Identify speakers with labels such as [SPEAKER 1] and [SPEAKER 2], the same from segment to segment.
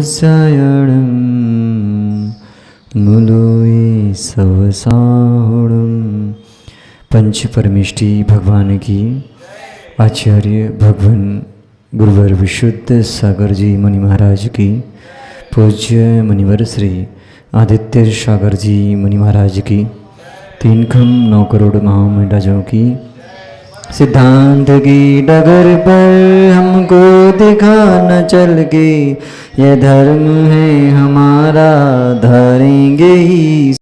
[SPEAKER 1] स्वस्यायणं मुलोए सवसाहुणं। पंच परमेष्टि भगवान की आचार्य भगवान गुरुवर विशुद्ध सागर जी मुनि महाराज की, पूज्य मुनिवर श्री आदित्य सागर जी मुनि महाराज की, 3 करोड़ महामंडजों की, सिद्धांत की डगर पर हमको दिखाना चल के, ये धर्म है हमारा धरेंगे ही।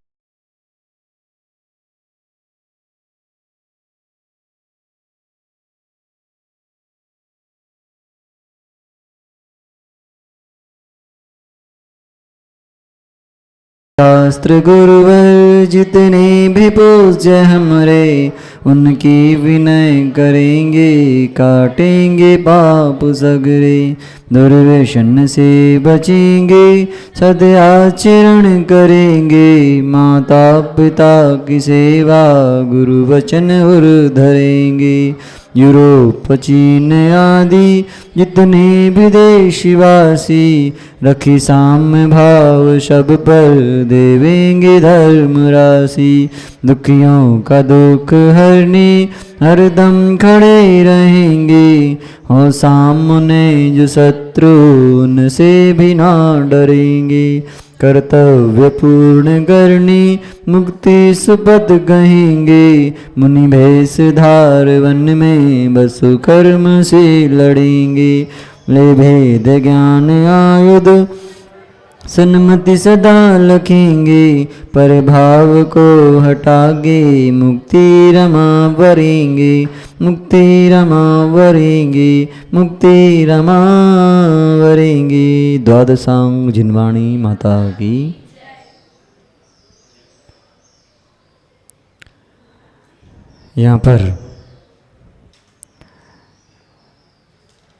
[SPEAKER 1] शास्त्र गुरुवर जितने भी पूज्य हमरे, उनकी विनय करेंगे, काटेंगे पाप सगरे, दुर्व्यसन से बचेंगे, सदाचरण करेंगे, माता पिता की सेवा गुरु वचन उर धरेंगे। यूरोप चीन आदि जितने विदेशीवासी, रखी साम्य भाव सब पर देवेंगे धर्म राशि। दुखियों का दुख हरने हरदम खड़े रहेंगे, हो सामने जो शत्रु उनसे भी ना डरेंगे। कर्तव्य पूर्ण करने मुक्ति सुपथ कहेंगे, मुनि भेष धार वन में बस कर्म से लड़ेंगे। ले भेद ज्ञान आयुध सन्मति सदा लखेंगे, पर भाव को हटागे मुक्ति रमा वरेंगे, मुक्ति रमा वरेंगे, मुक्ति रमा वरेंगे। द्वादशांग जिनवाणी माता की। यहाँ पर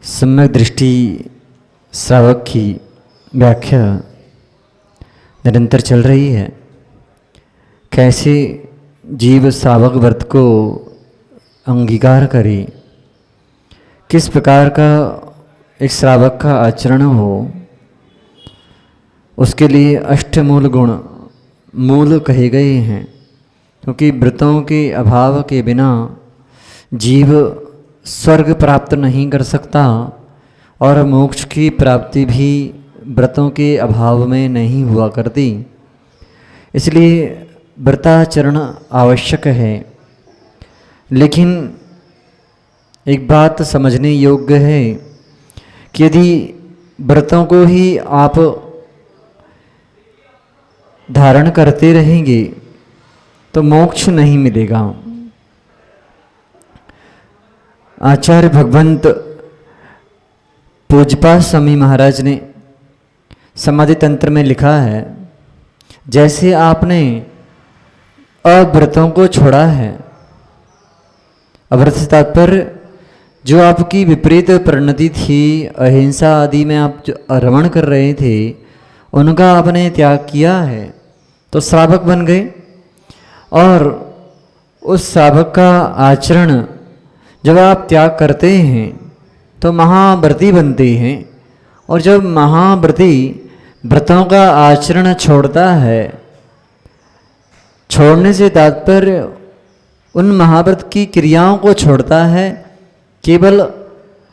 [SPEAKER 1] सम्यक दृष्टि श्रावक की व्याख्या निरंतर चल रही है। कैसे जीव श्रावक व्रत को अंगीकार करे, किस प्रकार का एक श्रावक का आचरण हो, उसके लिए अष्टमूल गुण मूल कहे गए हैं। क्योंकि व्रतों के अभाव के बिना जीव स्वर्ग प्राप्त नहीं कर सकता और मोक्ष की प्राप्ति भी व्रतों के अभाव में नहीं हुआ करती। इसलिए व्रताचरण आवश्यक है। लेकिन एक बात समझने योग्य है कि यदि व्रतों को ही आप धारण करते रहेंगे तो मोक्ष नहीं मिलेगा। आचार्य भगवंत पूज्यपाद स्वामी महाराज ने समाधि तंत्र में लिखा है, जैसे आपने अव्रतों को छोड़ा है, अव्रत से तात्पर्य जो आपकी विपरीत परिणति थी, अहिंसा आदि में आप जो रमण कर रहे थे, उनका आपने त्याग किया है तो श्रावक बन गए। और उस श्रावक का आचरण जब आप त्याग करते हैं तो महाव्रती बनते हैं। और जब महाव्रती व्रतों का आचरण छोड़ता है, छोड़ने से तात्पर्य उन महाव्रत की क्रियाओं को छोड़ता है, केवल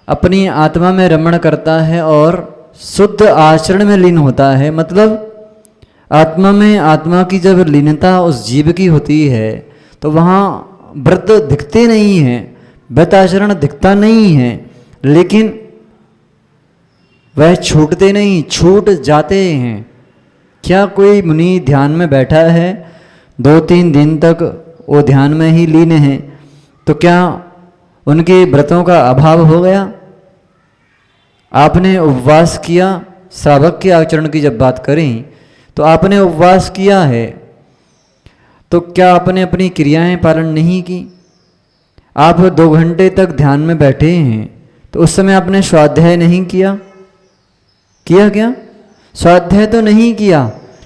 [SPEAKER 1] अपनी आत्मा में रमण करता है और शुद्ध आचरण में लीन होता है। मतलब आत्मा में आत्मा की जब लीनता उस जीव की होती है तो वहाँ व्रत दिखते नहीं हैं, व्रताचरण दिखता नहीं है, लेकिन वह छूटते नहीं, छूट जाते हैं। क्या कोई मुनि ध्यान में बैठा है, 2-3 दिन तक वो ध्यान में ही लीन है, तो क्या उनके व्रतों का अभाव हो गया? आपने उपवास किया, श्रावक के आचरण की जब बात करें तो आपने उपवास किया है, तो क्या आपने अपनी क्रियाएं पालन नहीं की? आप 2 घंटे तक ध्यान में बैठे हैं तो उस समय आपने स्वाध्याय नहीं किया? किया क्या? स्वाध्याय तो नहीं किया,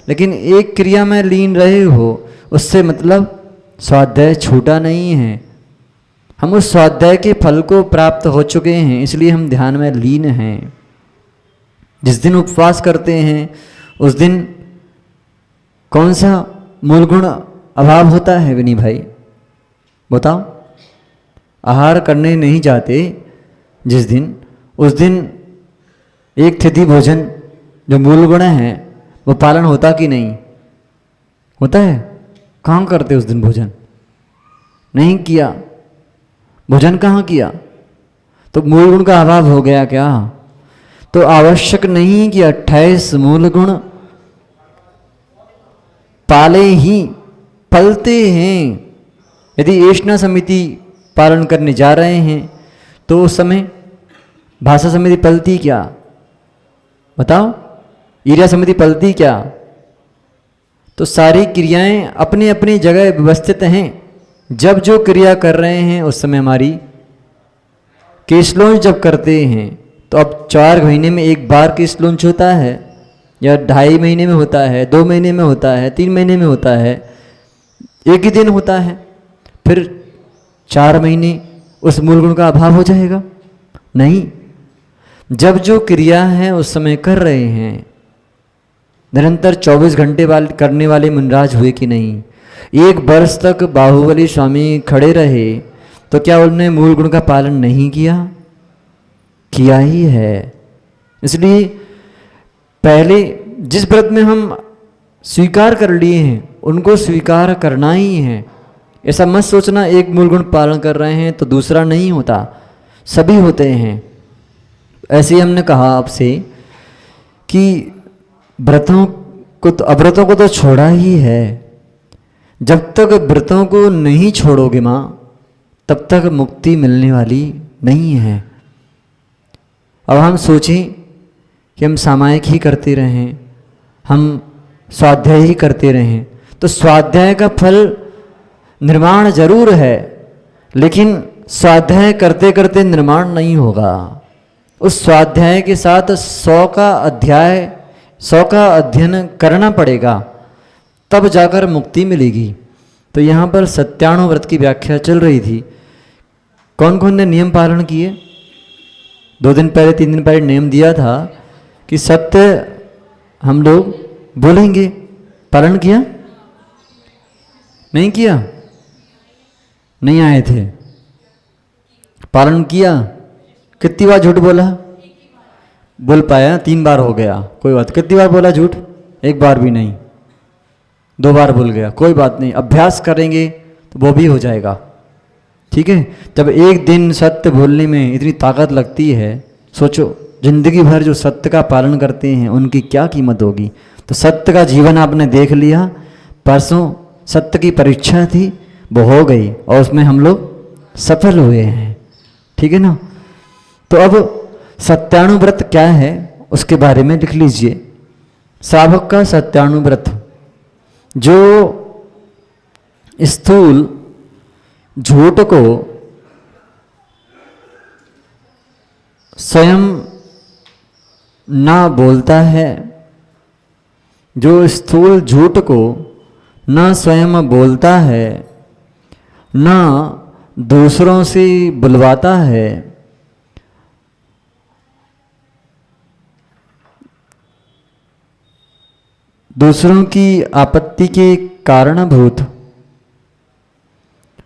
[SPEAKER 1] लेकिन एक क्रिया में लीन रहे हो, उससे मतलब स्वाध्याय छूटा नहीं है। हम उस स्वाध्याय के फल को प्राप्त हो चुके हैं, इसलिए हम ध्यान में लीन हैं। जिस दिन उपवास करते हैं उस दिन कौन सा मूल गुण अभाव होता है विनी भाई, बताओ? आहार करने नहीं जाते जिस दिन, उस दिन एक तिथि भोजन जो मूल गुण है वो पालन होता कि नहीं होता है? कहाँ करते उस दिन भोजन? नहीं किया, भोजन कहाँ किया? तो मूल गुण का अभाव हो गया क्या? तो आवश्यक नहीं कि 28 मूल गुण पाले ही पलते हैं। यदि ऐष्णा समिति पालन करने जा रहे हैं तो उस समय भाषा समिति पलती क्या? बताओ, ईर्या समिति पलती क्या? तो सारी क्रियाएं अपनी अपनी जगह व्यवस्थित हैं। जब जो क्रिया कर रहे हैं उस समय हमारी केश जब करते हैं तो अब 4 महीने में एक बार केश लॉन्च होता है, या 2.5 महीने में होता है, 2 महीने में होता है, 3 महीने में होता है, एक ही दिन होता है, फिर 4 महीने उस मूल गुण का अभाव हो जाएगा? नहीं, जब जो क्रिया है उस समय कर रहे हैं। निरंतर 24 घंटे वाले करने वाले मुनिराज हुए कि नहीं? 1 वर्ष तक बाहुबली स्वामी खड़े रहे तो क्या उन्होंने मूल गुण का पालन नहीं किया? किया ही है। इसलिए पहले जिस व्रत में हम स्वीकार कर लिए हैं उनको स्वीकार करना ही है। ऐसा मत सोचना एक मूल गुण पालन कर रहे हैं तो दूसरा नहीं होता, सभी होते हैं। ऐसे ही हमने कहा आपसे कि व्रतों को तो अव्रतों को तो छोड़ा ही है। जब तक व्रतों को नहीं छोड़ोगे माँ तब तक मुक्ति मिलने वाली नहीं है। अब हम सोचें कि हम सामायिक ही करते रहें, हम स्वाध्याय ही करते रहें, तो स्वाध्याय का फल निर्माण जरूर है, लेकिन स्वाध्याय करते करते निर्माण नहीं होगा। उस स्वाध्याय के साथ 100 का अध्ययन करना पड़ेगा, तब जाकर मुक्ति मिलेगी। तो यहाँ पर सत्याणु व्रत की व्याख्या चल रही थी। कौन कौन ने नियम पालन किए? 2 दिन पहले 3 दिन पहले नियम दिया था कि सत्य हम लोग बोलेंगे, पालन किया? नहीं किया? नहीं आए थे, पालन किया? कितनी बार झूठ बोला? बोल पाया? 3 बार हो गया, कोई बात। कितनी बार बोला झूठ? 1 बार भी नहीं, 2 बार बोल गया, कोई बात नहीं। अभ्यास करेंगे तो वो भी हो जाएगा, ठीक है। जब एक दिन सत्य बोलने में इतनी ताकत लगती है, सोचो जिंदगी भर जो सत्य का पालन करते हैं उनकी क्या कीमत होगी। तो सत्य का जीवन आपने देख लिया। परसों सत्य की परीक्षा थी, वो हो गई और उसमें हम लोग सफल हुए हैं, ठीक है ना। तो अब सत्याणु व्रत क्या है उसके बारे में लिख लीजिए। श्रावक का सत्याणु व्रत, जो स्थूल झूठ को स्वयं ना बोलता है, जो स्थूल झूठ को न स्वयं बोलता है, न दूसरों से बुलवाता है, दूसरों की आपत्ति के कारणभूत,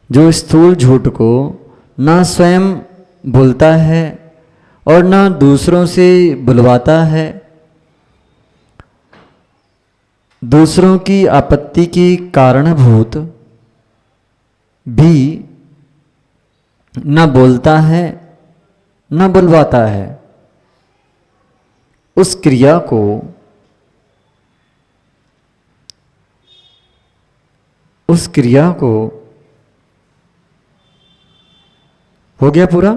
[SPEAKER 1] जो स्थूल झूठ को न स्वयं बोलता है और न दूसरों से बुलवाता है, दूसरों की आपत्ति के कारणभूत भी न बोलता है न बुलवाता है, उस क्रिया को हो गया पूरा।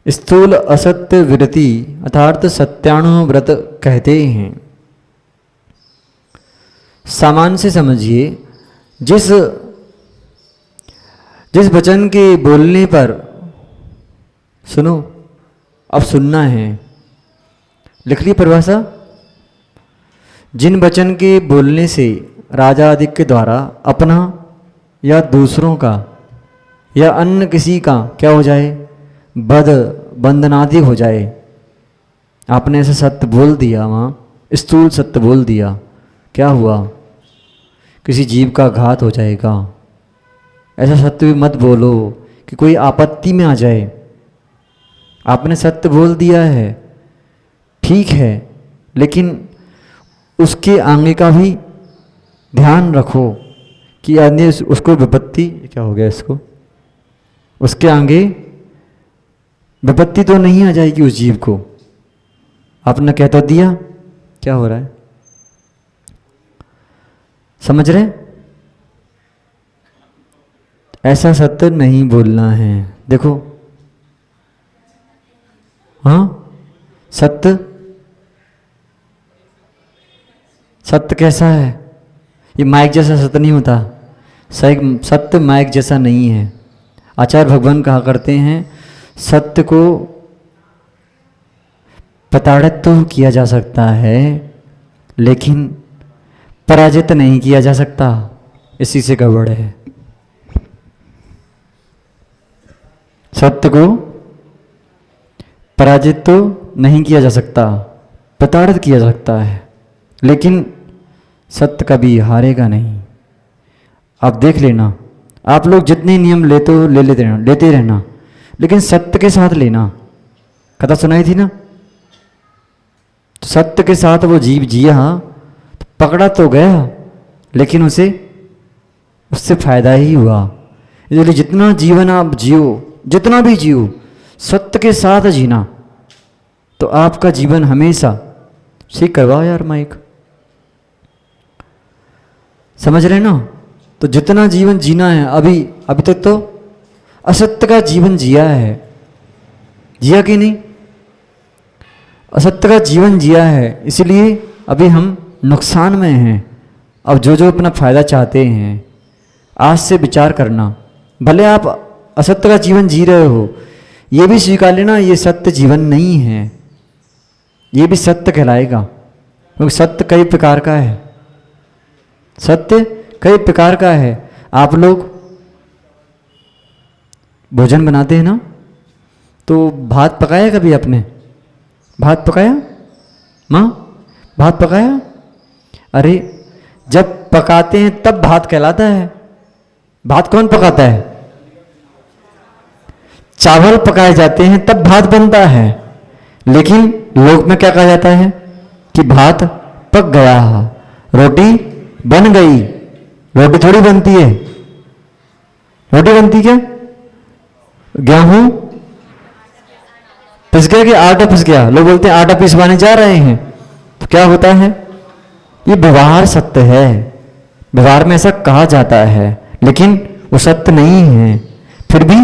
[SPEAKER 1] स्थूल असत्य विरति अर्थात सत्याणु व्रत कहते हैं। सामान्य से समझिए, जिस वचन के बोलने पर, सुनो अब सुनना है, लिख ली परिभाषा। जिन वचन के बोलने से राजा आदि के द्वारा अपना या दूसरों का या अन्य किसी का क्या हो जाए, वध बंधनादि हो जाए। आपने ऐसा सत्य बोल दिया, वहाँ स्थूल सत्य बोल दिया, क्या हुआ? किसी जीव का घात हो जाएगा। ऐसा सत्य भी मत बोलो कि कोई आपत्ति में आ जाए। आपने सत्य बोल दिया है, ठीक है, लेकिन उसके आगे का भी ध्यान रखो कि अन्य उसको विपत्ति, क्या हो गया इसको, उसके आगे विपत्ति तो नहीं आ जाएगी उस जीव को। आपने कह तो दिया, क्या हो रहा है, समझ रहे? ऐसा सत्य नहीं बोलना है। देखो, हाँ, सत्य, सत्य कैसा है? ये माइक जैसा सत्य नहीं होता। सही सत्य माइक जैसा नहीं है। आचार्य भगवान कहा करते हैं, सत्य को प्रताड़ित तो किया जा सकता है, लेकिन पराजित नहीं किया जा सकता। इसी से गड़बड़ है। सत्य को पराजित तो नहीं किया जा सकता, प्रताड़ित किया जा सकता है, लेकिन सत्य कभी हारेगा नहीं। आप देख लेना, आप लोग जितने नियम लेते रहना, लेकिन सत्य के साथ लेना। कथा सुनाई थी ना, तो सत्य के साथ वो जीव जिया, तो पकड़ा तो गया, लेकिन उससे फायदा ही हुआ। इसलिए जितना जीवन आप जियो, जितना भी जियो, सत्य के साथ जीना, तो आपका जीवन हमेशा, ठीक करवाओ यार माइक, समझ रहे ना? तो जितना जीवन जीना है, अभी तक तो असत्य का जीवन जिया है, जिया कि नहीं? असत्य का जीवन जिया है, इसलिए अभी हम नुकसान में हैं। अब जो अपना फायदा चाहते हैं, आज से विचार करना। भले आप असत्य का जीवन जी रहे हो, ये भी स्वीकार लेना, ये सत्य जीवन नहीं है, ये भी सत्य कहलाएगा, क्योंकि सत्य कई प्रकार का है। सत्य कई प्रकार का है। आप लोग भोजन बनाते हैं ना, तो भात पकाया कभी आपने? भात पकाया माँ? भात पकाया? अरे जब पकाते हैं तब भात कहलाता है। भात कौन पकाता है? चावल पकाए जाते हैं तब भात बनता है। लेकिन लोक में क्या कहा जाता है कि भात पक गया, रोटी बन गई। रोटी थोड़ी बनती है, रोटी बनती क्या? गेहूं पिस गया कि आटा पिस गया? लोग बोलते हैं आटा पिसवाने जा रहे हैं, तो क्या होता है? ये व्यवहार सत्य है, व्यवहार में ऐसा कहा जाता है, लेकिन वो सत्य नहीं है, फिर भी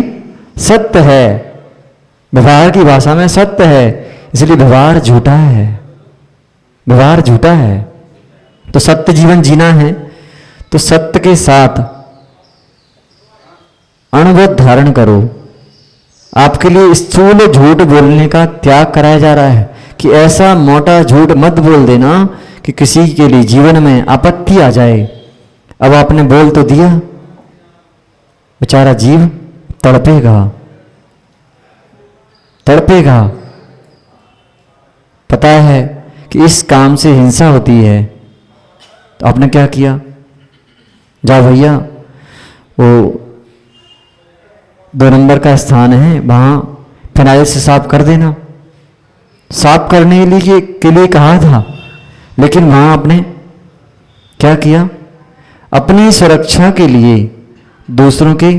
[SPEAKER 1] सत्य है। व्यवहार की भाषा में सत्य है, इसलिए व्यवहार झूठा है, व्यवहार झूठा है। तो सत्य जीवन जीना है, तो सत्य के साथ अणुवत धारण करो। आपके लिए स्थूल झूठ बोलने का त्याग कराया जा रहा है कि ऐसा मोटा झूठ मत बोल देना कि किसी के लिए जीवन में आपत्ति आ जाए। अब आपने बोल तो दिया, बेचारा जीव तड़पेगा, तड़पेगा। पता है कि इस काम से हिंसा होती है, तो आपने क्या किया? जाओ भैया, वो 2 नंबर का स्थान है, वहाँ फिनाइल से साफ कर देना। साफ करने के लिए कहा था, लेकिन वहाँ आपने क्या किया? अपनी सुरक्षा के लिए दूसरों की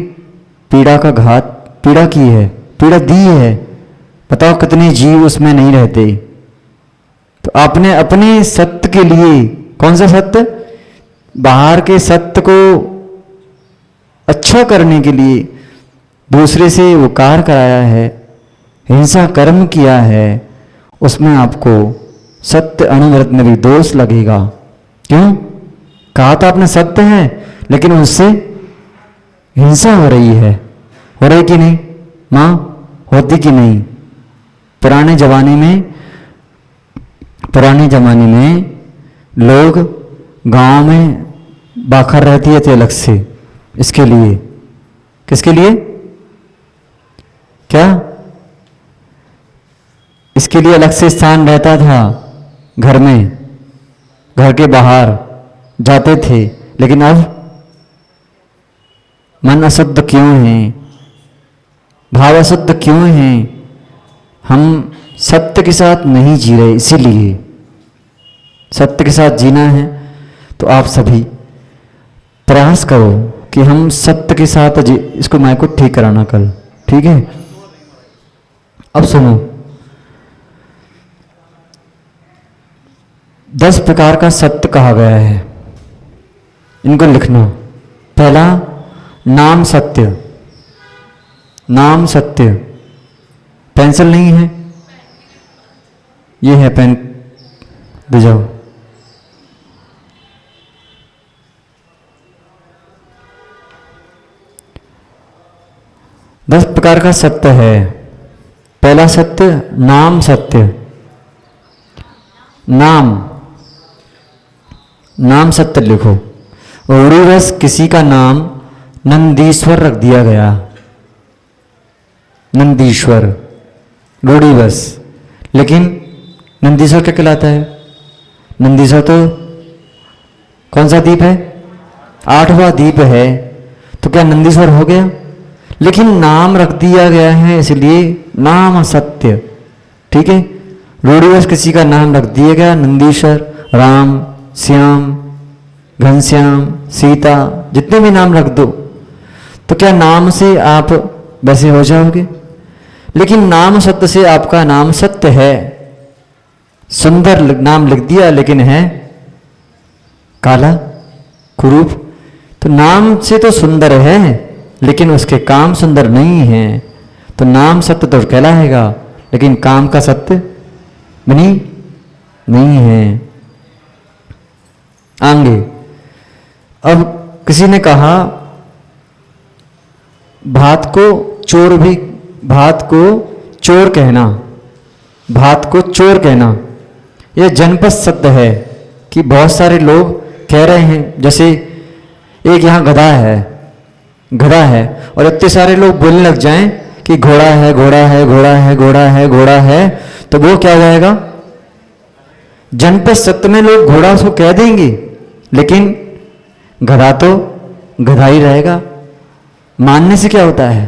[SPEAKER 1] पीड़ा की है, पीड़ा दी है। बताओ कितने जीव उसमें नहीं रहते। तो आपने अपने सत्य के लिए, कौन सा सत्य? बाहर के सत्य को अच्छा करने के लिए दूसरे से वो कार्य कराया है, हिंसा कर्म किया है, उसमें आपको सत्य अनुव्रत में भी दोष लगेगा। क्यों? कहा था आपने सत्य है, लेकिन उससे हिंसा हो रही है। हो रही कि नहीं माँ? होती कि नहीं? पुराने जमाने में लोग गांव में बाखर रहती थे अलग से, इसके लिए। किसके लिए? क्या? इसके लिए अलग से स्थान रहता था घर में, घर के बाहर जाते थे। लेकिन अब मन अशुद्ध क्यों है, भाव अशुद्ध क्यों है? हम सत्य के साथ नहीं जी रहे। इसीलिए सत्य के साथ जीना है तो आप सभी प्रयास करो कि हम सत्य के साथ इसको माइक को ठीक कराना कल, ठीक है? अब सुनो, 10 प्रकार का सत्य कहा गया है, इनको लिखना। पहला, नाम सत्य। नाम सत्य। पेंसिल नहीं है? ये है पेन, दे जाओ। दस प्रकार का सत्य है। पहला सत्य, नाम सत्य। नाम सत्य लिखो। रूढ़िवश किसी का नाम नंदीश्वर रख दिया गया। नंदीश्वर, रूढ़िवश। लेकिन नंदीश्वर क्या कहलाता है? नंदीश्वर तो कौन सा द्वीप है? 8वां द्वीप है। तो क्या नंदीश्वर हो गया? लेकिन नाम रख दिया गया है, इसलिए नाम सत्य, ठीक है? रूढ़िवश किसी का नाम रख दिया गया नंदीश्वर, राम, श्याम, घनश्याम, सीता, जितने भी नाम रख दो, तो क्या नाम से आप वैसे हो जाओगे? लेकिन नाम सत्य से आपका नाम सत्य है। सुंदर नाम लिख दिया लेकिन है काला, कुरूप। तो नाम से तो सुंदर है लेकिन उसके काम सुंदर नहीं है। तो नाम सत्य तो कहलाएगा लेकिन काम का सत्य नहीं है। आगे, अब किसी ने कहा भात को चोर कहना, यह जनपद शब्द है कि बहुत सारे लोग कह रहे हैं। जैसे एक यहाँ गधा है और इतने सारे लोग बोलने लग जाएं कि घोड़ा है, घोड़ा है, घोड़ा है, घोड़ा है, घोड़ा है, तो वो क्या हो जाएगा? जनपद सत्य में लोग घोड़ा उसको कह देंगे, लेकिन गधा तो गधा ही रहेगा। मानने से क्या होता है?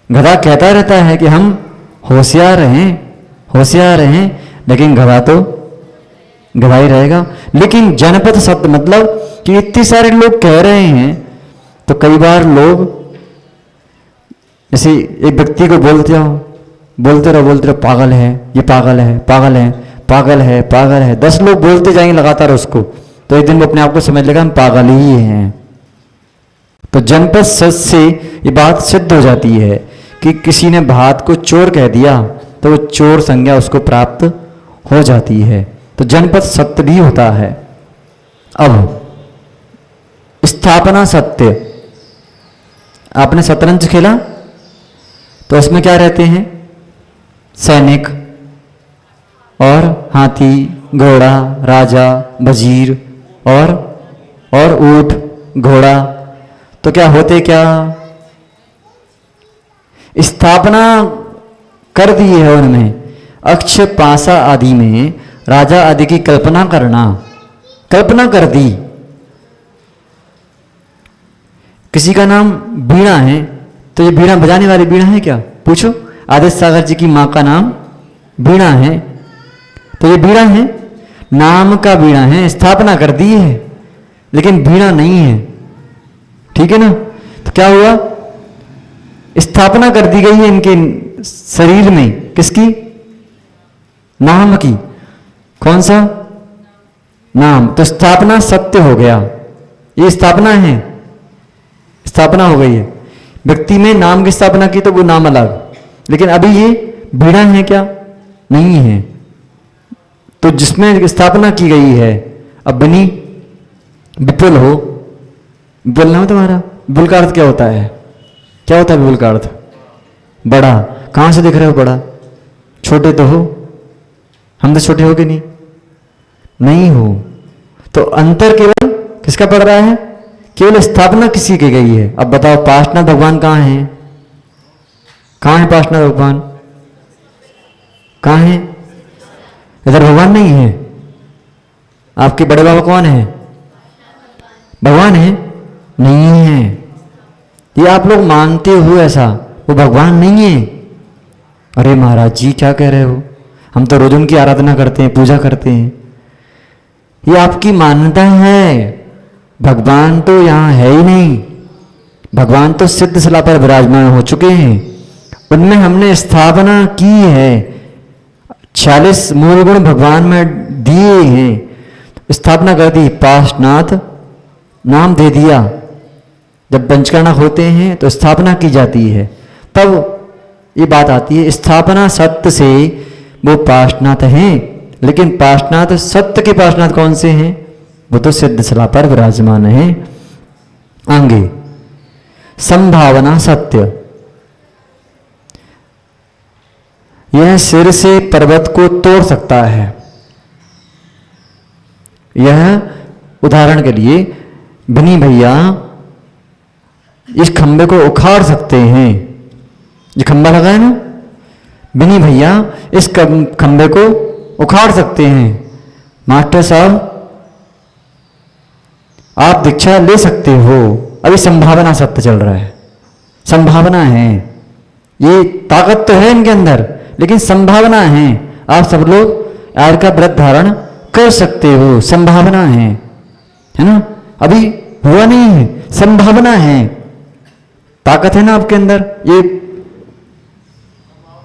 [SPEAKER 1] गधा कहता रहता है कि हम होशियार हैं, लेकिन गधा तो गधा ही रहेगा। लेकिन जनपद शब्द मतलब कि इतने सारे लोग कह रहे हैं, तो कई बार लोग जैसे एक व्यक्ति को बोलते रहो, पागल है, ये पागल है, पागल है, पागल है, पागल है। 10 लोग बोलते जाएंगे लगातार उसको, तो एक दिन वो अपने आप को समझ लेगा हम पागल ही हैं। तो जनपद शब्द से ये बात सिद्ध हो जाती है कि किसी ने भात को चोर कह दिया तो वो चोर संज्ञा उसको प्राप्त हो जाती है। तो जनपद सत्य भी होता है। अब स्थापना सत्य। आपने शतरंज खेला तो उसमें क्या रहते हैं? सैनिक और हाथी, घोड़ा, राजा, वजीर और ऊंट, घोड़ा। तो क्या होते क्या? स्थापना कर दी है उनमें। अक्ष, पासा आदि में राजा आदि की कल्पना कर दी। किसी का नाम बीणा है तो ये बीणा बजाने वाली बीणा है क्या? पूछो। आदित्य सागर जी की मां का नाम बीणा है, तो ये बीणा है, नाम का बीणा है। स्थापना कर दी है लेकिन बीणा नहीं है, ठीक है ना? तो क्या हुआ? स्थापना कर दी गई है इनके शरीर में। किसकी? नाम की। कौन सा? नाम। तो स्थापना सत्य हो गया। ये स्थापना है, स्थापना हो गई है। व्यक्ति में नाम की स्थापना की तो वो नाम अलग, लेकिन अभी ये बीड़ा है क्या? नहीं है। तो जिसमें स्थापना की गई है, अब बनी विपुल हो। विपुल नाम तुम्हारा? विपुल का अर्थ क्या होता है? क्या होता है विपुल का अर्थ? बड़ा। कहां से दिख रहे हो बड़ा? छोटे तो हो, हम तो छोटे हो कि नहीं हो। तो अंतर केवल किसका पड़ रहा है? केवल स्थापना किसी की गई है। अब बताओ पार्षनाथ भगवान कहाँ हैं? कहाँ है पार्षनाथ भगवान? कहाँ है? इधर भगवान नहीं है? आपके बड़े बाबा कौन है? भगवान है? नहीं है। ये आप लोग मानते हो ऐसा, वो भगवान नहीं है। अरे महाराज जी क्या कह रहे हो, हम तो रोज उनकी आराधना करते हैं, पूजा करते हैं। ये आपकी मान्यता है, भगवान तो यहाँ है ही नहीं। भगवान तो सिद्ध शिला पर विराजमान हो चुके हैं, उनमें हमने स्थापना की है। 46 मूल गुण भगवान में दिए हैं, स्थापना कर दी, पाशनाथ नाम दे दिया। जब पंचकर्णक होते हैं तो स्थापना की जाती है, तब ये बात आती है स्थापना सत्य से वो पाशनाथ हैं। लेकिन पाशनाथ, सत्य के पाशनाथ कौन से हैं? वो तो सिद्ध शिला पर विराजमान है। आगे संभावना सत्य, यह सिर से पर्वत को तोड़ सकता है। यह उदाहरण के लिए बनी भैया इस खंबे को उखाड़ सकते हैं। ये खंबा लगा है ना, बिनी भैया इस खंबे को उखाड़ सकते हैं। मास्टर साहब आप दीक्षा ले सकते हो। अभी संभावना सत्य चल रहा है, संभावना है, ये ताकत तो है इनके अंदर, लेकिन संभावना है। आप सब लोग आज का व्रत धारण कर सकते हो, संभावना है ना? अभी हुआ नहीं है, संभावना है, ताकत है ना आपके अंदर ये।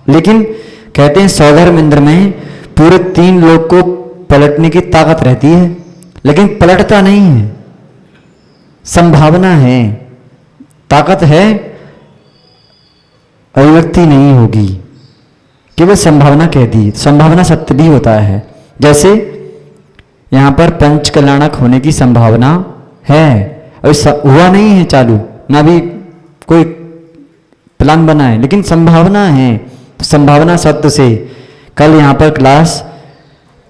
[SPEAKER 1] लेकिन कहते हैं सौधर्म इंद्र में पूरे 3 लोग को पलटने की ताकत रहती है, लेकिन पलटता नहीं है। संभावना है, ताकत है, अभिव्यक्ति नहीं होगी, केवल संभावना कह दी। संभावना सत्य भी होता है। जैसे यहां पर पंच कल्याणक होने की संभावना है, अभी हुआ नहीं है चालू, ना भी कोई प्लान बना है, लेकिन संभावना है। तो संभावना सत्य से कल यहां पर क्लास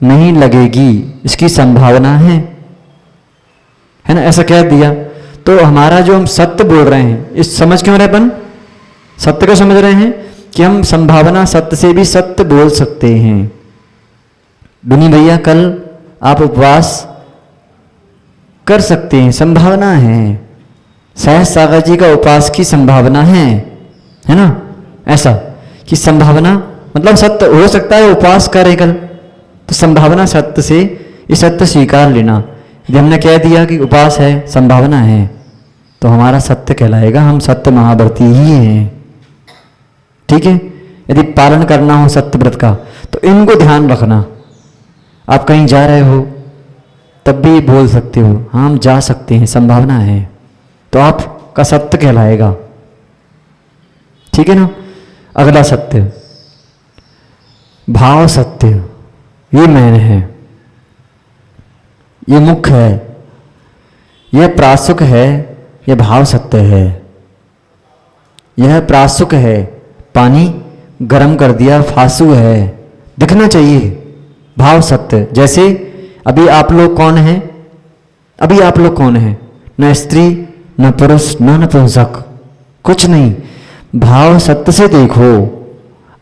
[SPEAKER 1] नहीं लगेगी, इसकी संभावना है ना? ऐसा कह दिया तो हमारा जो हम सत्य बोल रहे हैं, इस समझ क्यों रहे अपन? सत्य को समझ रहे हैं कि हम संभावना सत्य से भी सत्य बोल सकते हैं। दुनी भैया कल आप उपवास कर सकते हैं, संभावना है। सहज सागर जी का उपवास की संभावना है ना? ऐसा कि संभावना मतलब सत्य हो सकता है, उपवास करें कल, तो संभावना सत्य से ये सत्य स्वीकार लेना। यदि हमने कह दिया कि उपवास है, संभावना है, तो हमारा सत्य कहलाएगा, हम सत्य महाव्रती ही हैं। ठीक है? यदि पालन करना हो सत्य व्रत का तो इनको ध्यान रखना। आप कहीं जा रहे हो तब भी बोल सकते हो, हाँ हम जा सकते हैं, संभावना है, तो आपका सत्य कहलाएगा। ठीक है ना? अगला सत्य भाव सत्य, ये मैन है, ये मुख्य है, यह प्रासुक है, यह भाव सत्य है। यह प्रासुक है, पानी गर्म कर दिया, फासु है, दिखना चाहिए। भाव सत्य, जैसे अभी आप लोग कौन हैं? अभी आप लोग कौन हैं? न स्त्री, न पुरुष, न नपुंसक, कुछ नहीं। भाव सत्य से देखो,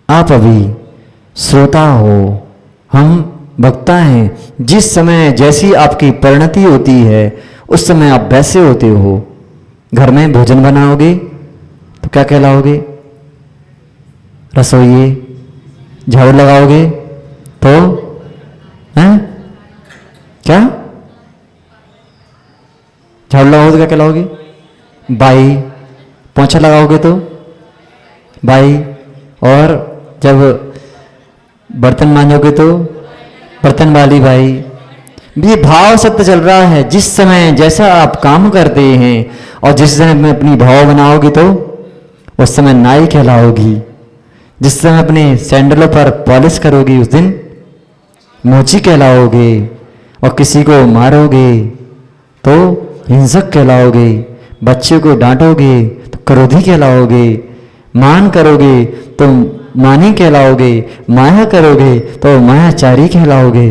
[SPEAKER 1] आप अभी श्रोता हो, हम वक्ता हैं। जिस समय जैसी आपकी परिणति होती है उस समय आप वैसे होते हो। घर में भोजन बनाओगे तो क्या कहलाओगे? रसोइये। झाड़ू लगाओगे तो हैं क्या? झाड़ू लगाओगे तो क्या कहलाओगे? बाई। पोंछा लगाओगे तो बाई। और जब बर्तन मांजोगे तो बर्तन वाली बाई। ये भाव सत्य चल रहा है। जिस समय जैसा आप काम करते हैं और जिस समय में अपनी भाव बनाओगी तो उस समय नाई कहलाओगी। जिस समय अपने सैंडलों पर पॉलिश करोगी उस दिन मोची कहलाओगे। और किसी को मारोगे तो हिंसक कहलाओगे। बच्चे को डांटोगे तो क्रोधी कहलाओगे। मान करोगे तो मानी कहलाओगे। माया करोगे तो मायाचारी कहलाओगे।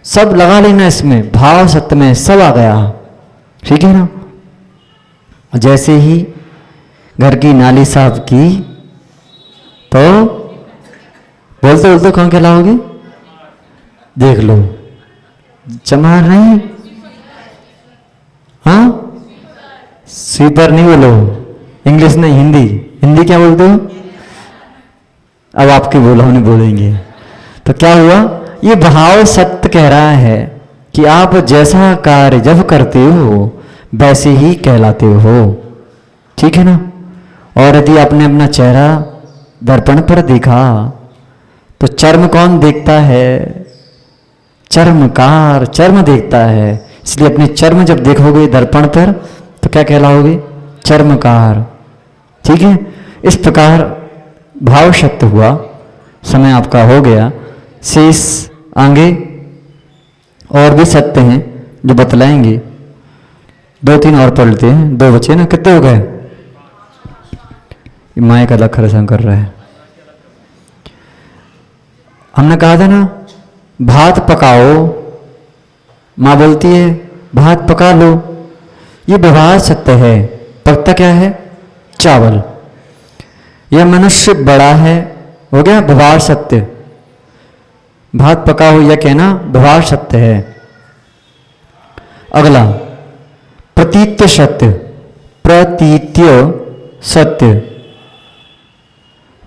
[SPEAKER 1] सब लगा लेना इसमें, भाव सत्य में सब आ गया। ठीक है ना? जैसे ही घर की नाली साफ की तो बोलते बोलते कौन कहलाओगे? देख लो, चमार नहीं, हाँ स्वीपर नहीं बोलो, इंग्लिश नहीं, हिंदी। हिंदी क्या बोलते हो? अब आपके बोला नहीं बोलेंगे। तो क्या हुआ? ये भाव सत्य कह रहा है कि आप जैसा कार्य जब करते हो वैसे ही कहलाते हो, ठीक है ना। और यदि आपने अपना चेहरा दर्पण पर देखा तो चर्म कौन देखता है? चर्मकार चर्म देखता है। इसलिए अपने चर्म जब देखोगे दर्पण पर तो क्या कहलाओगे? चर्मकार, ठीक है। इस प्रकार भाव शब्द हुआ, समय आपका हो गया। शेष आगे और भी सत्य हैं जो बतलाएंगे, 2-3 और पढ़ लेते हैं, 2 बचे ना, कितने हो गए? माया का अलग खरसान कर रहा है। हमने कहा था ना भात पकाओ, माँ बोलती है भात पका लो, ये व्यवहार सत्य है। पकता क्या है? चावल। यह मनुष्य बड़ा है, हो गया व्यवहार सत्य। भात पकाओ यह कहना व्यवहार सत्य है। अगला प्रतीत्य सत्य, प्रतीत्य सत्य,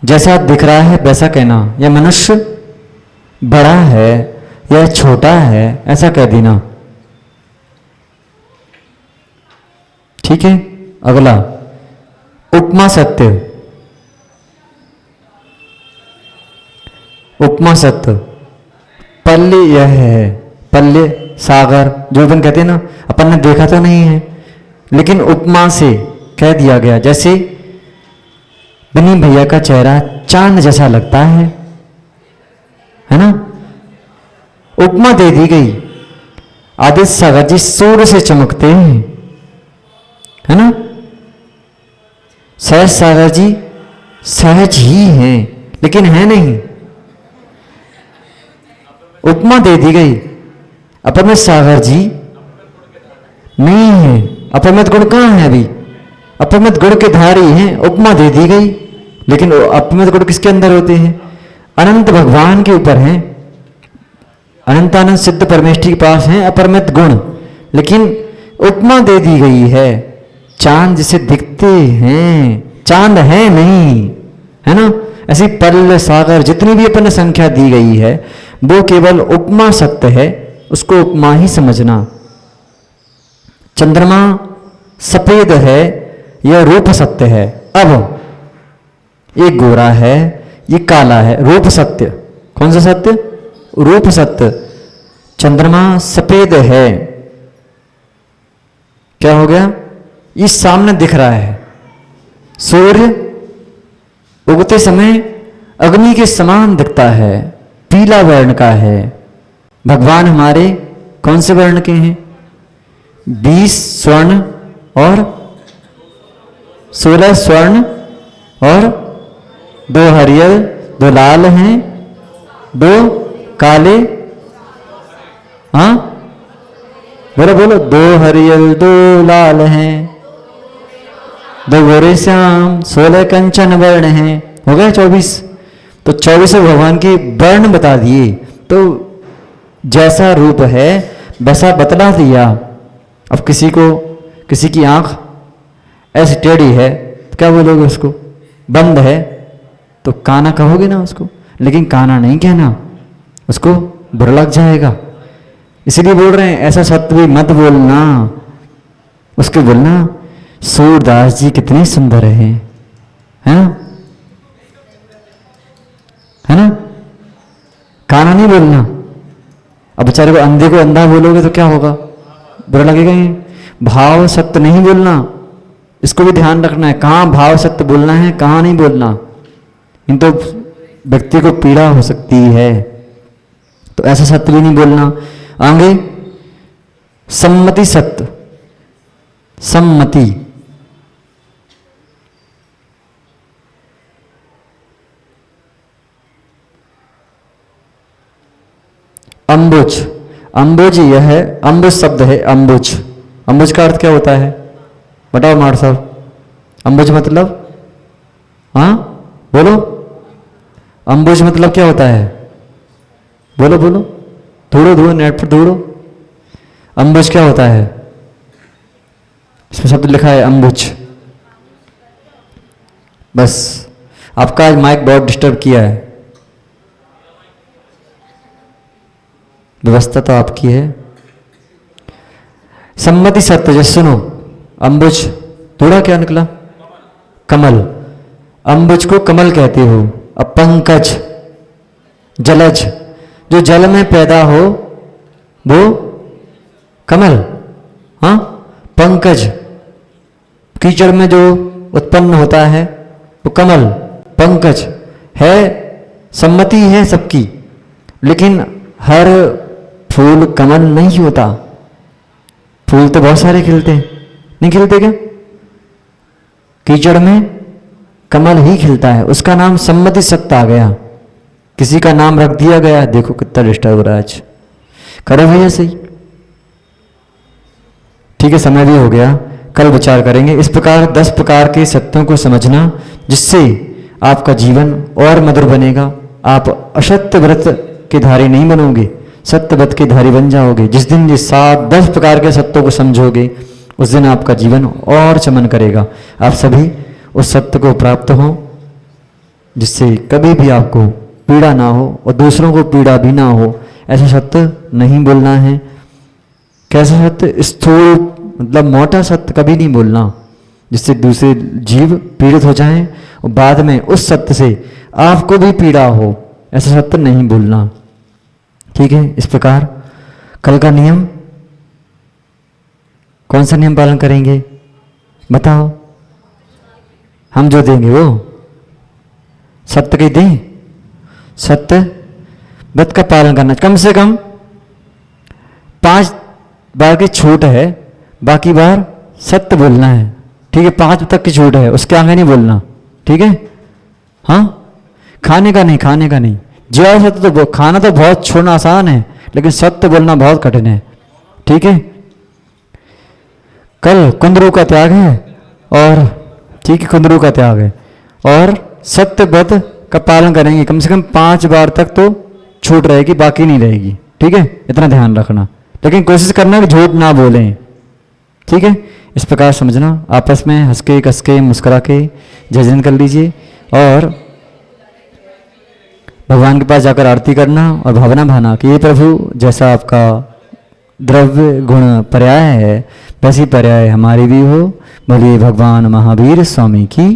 [SPEAKER 1] जैसा दिख रहा है वैसा कहना। यह मनुष्य बड़ा है, यह छोटा है, ऐसा कह देना, ठीक है। अगला उपमा सत्य, उपमा सत्य, पल्ले यह है, पल्ले सागर जो अपन कहते हैं ना, अपन ने देखा तो नहीं है लेकिन उपमा से कह दिया गया। जैसे बनी भैया का चेहरा चांद जैसा लगता है ना, उपमा दे दी गई। आदित्य सागर जी सूर्य से चमकते हैं, है ना। सहज सागर जी सहज ही हैं लेकिन है नहीं, उपमा दे दी गई। अपरमित सागर जी नहीं है, अपरमित गुण कहाँ है? अभी अपरमित गुण के धारी हैं, उपमा दे दी गई। लेकिन अपरमित गुण किसके अंदर होते हैं? अनंत भगवान के ऊपर हैं, अनंतानंद सिद्ध परमेष्ठी के पास हैं अपरमित गुण, लेकिन उपमा दे दी गई है। चांद जिसे दिखते हैं, चांद है नहीं, है ना। ऐसी पल्ल सागर जितनी भी अपन संख्या दी गई है वो केवल उपमा सत्य है, उसको उपमा ही समझना। चंद्रमा सफेद है, यह रूप सत्य है। अब ये गोरा है, ये काला है, रूप सत्य। कौन सा सत्य? रूप सत्य। चंद्रमा सफेद है, क्या हो गया? ये सामने दिख रहा है। सूर्य उगते समय अग्नि के समान दिखता है, पीला वर्ण का है। भगवान हमारे कौन से वर्ण के हैं? 20 स्वर्ण और 16 स्वर्ण और 2 हरियर 2 लाल हैं, 2 काले, हाँ बोलो बोलो, 2 हरियर 2 लाल हैं, 2 गोरे श्याम, 16 कंचन वर्ण हैं, हो गए 24। तो 24 भगवान के वर्ण बता दिए, तो जैसा रूप है वैसा बतला दिया। अब किसी की आंख ऐसी टेढ़ी है तो क्या बोलोगे उसको? बंद है तो काना कहोगे ना उसको, लेकिन काना नहीं कहना, उसको बुरा लग जाएगा। इसीलिए बोल रहे हैं ऐसा सत्य भी मत बोलना, उसके बोलना सूरदास जी कितने सुंदर है ना, है ना। काना नहीं बोलना। अब बेचारे को अंधे को अंधा बोलोगे तो क्या होगा? बुरा लगेगा ही। भाव सत्य नहीं बोलना, इसको भी ध्यान रखना है, कहाँ भाव सत्य बोलना है, कहाँ नहीं बोलना। इन तो व्यक्ति को पीड़ा हो सकती है, तो ऐसा सत्य भी नहीं बोलना। आगे सम्मति सत्य, सम्मति, अम्बुज, अम्बुज यह है, अम्बुज शब्द है, अम्बुज। अम्बुज का अर्थ क्या होता है? बताओ मार साहब, अम्बुज मतलब? हाँ बोलो, अंबुज मतलब क्या होता है? बोलो बोलो, ढूंढो ढूंढो, नेट पर ढूंढो। अंबुज क्या होता है? इसमें शब्द लिखा है अंबुज। बस, आपका आज माइक बहुत डिस्टर्ब किया है। व्यवस्था तो आपकी है। सम्मति सत्य, जैसे सुनो, अंबुज थोड़ा क्या निकला? कमल। अंबुज को कमल कहते हो। अब पंकज, जलज, जो जल में पैदा हो वो कमल। हाँ, पंकज कीचड़ में जो उत्पन्न होता है वो कमल। पंकज है, सम्मति है सबकी, लेकिन हर फूल कमल नहीं होता। फूल तो बहुत सारे खिलते हैं, नहीं खिलते क्या? कीचड़ में कमल ही खिलता है, उसका नाम सम्मति सत्य आ गया। किसी का नाम रख दिया गया, देखो कितना डिस्टर्ब हो रहा है आज। करो भैया सही। ठीक है, समय भी हो गया, कल विचार करेंगे। इस प्रकार 10 प्रकार के सत्यों को समझना, जिससे आपका जीवन और मधुर बनेगा। आप असत्य व्रत के धारी नहीं बनोगे, सत्य व्रत के धारी बन जाओगे। जिस दिन ये 10 प्रकार के सत्यों को समझोगे, उस दिन आपका जीवन और चमन करेगा। आप सभी उस सत्य को प्राप्त हो, जिससे कभी भी आपको पीड़ा ना हो और दूसरों को पीड़ा भी ना हो। ऐसा सत्य नहीं बोलना है। कैसा सत्य? स्थूल मतलब मोटा सत्य कभी नहीं बोलना, जिससे दूसरे जीव पीड़ित हो जाएं और बाद में उस सत्य से आपको भी पीड़ा हो। ऐसा सत्य नहीं बोलना। ठीक है, इस प्रकार कल का नियम, कौन सा नियम पालन करेंगे बताओ? हम जो देंगे वो सत्य के दें। सत्य व्रत का पालन करना, कम से कम 5 बार की छूट है, बाकी बार सत्य बोलना है। ठीक है, 5 तक की छूट है, उसके आगे नहीं बोलना। ठीक है, हाँ, खाने का नहीं, खाने का नहीं। जो सत्य तो खाना तो बहुत छोड़ना आसान है, लेकिन सत्य बोलना बहुत कठिन है। ठीक है, कल कुंदरू का त्याग है, और ठीक है, कुंदरू का त्याग है, और सत्य व्रत का पालन करेंगे। कम से कम 5 बार तक तो छूट रहेगी, बाकी नहीं रहेगी। ठीक है, इतना ध्यान रखना, लेकिन कोशिश करना कि झूठ ना बोलें। ठीक है, इस प्रकार समझना। आपस में हंस के, कस के, मुस्कुरा के जय जयंत कर लीजिए, और भगवान के पास जाकर आरती करना और भावना भाना कि ये प्रभु, जैसा आपका द्रव्य गुण पर्याय है, वैसी पर्याय हमारी भी हो। बोलिए भगवान महावीर स्वामी की